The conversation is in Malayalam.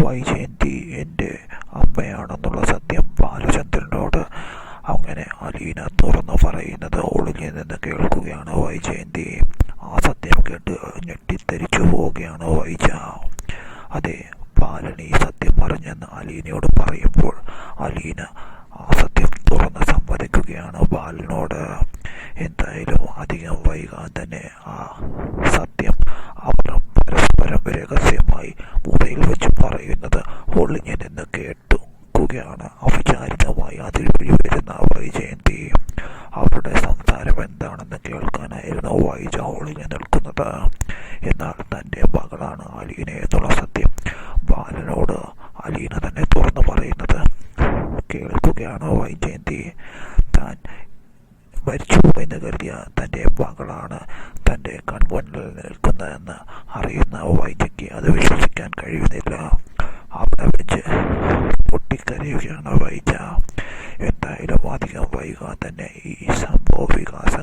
വൈജയന്തി എൻ്റെ അമ്മയാണെന്നുള്ള സത്യം ബാലചന്ദ്രനോട് അങ്ങനെ അലീന തുറന്നു പറയുന്നത് ഒളിഞ്ഞു നിന്ന് കേൾക്കുകയാണ് വൈജയന്തി. ആ സത്യം കേട്ട് ഞെട്ടിത്തെരിച്ചു പോവുകയാണ് വൈജ. അതെ, ബാലൻ ഈ സത്യം പറഞ്ഞെന്ന് അലീനയോട് പറയുമ്പോൾ അലീന ആ സത്യം തുറന്ന് സമ്മതിക്കുകയാണ് ബാലനോട്. എന്തായാലും അധികം വൈകാൻ തന്നെ ആ സത്യം അവർ പരസ്പരം രഹസ്യമായി മുറിയിൽ വെച്ച് പറയുന്നത് ഒളിഞ്ഞു നിന്ന് കേട്ടുകയാണ് അവിചാരിതമായി അതിൽ വരുന്ന വൈജയന്തി. അവരുടെ സംസാരം എന്താണെന്ന് കേൾക്കാനായിരുന്നു വൈജ ഒളിഞ്ഞു നിൽക്കുന്നത്. എന്നാൽ തൻ്റെ മകളാണ് അലീന എന്നുള്ള സത്യം ബാലനോട് അലീന തന്നെ തുറന്നു പറയുന്നത് കേൾക്കുകയാണ് വൈജയന്തി. താൻ മരിച്ചു എന്ന് കരുതിയ തൻ്റെ മകളാണ് തൻ്റെ കൺമുന്നിൽ നിൽക്കുന്നതെന്ന് അറിയുന്ന വൈജയ്ക്ക് അത് വിശ്വസിക്കാൻ കഴിയുന്നില്ല. അവിടെ വെച്ച് പൊട്ടിക്കരയുകയാണ് വൈജ. എന്തായാലും അധികം വൈകാതെ തന്നെ ഈ സംഭവ വികാസം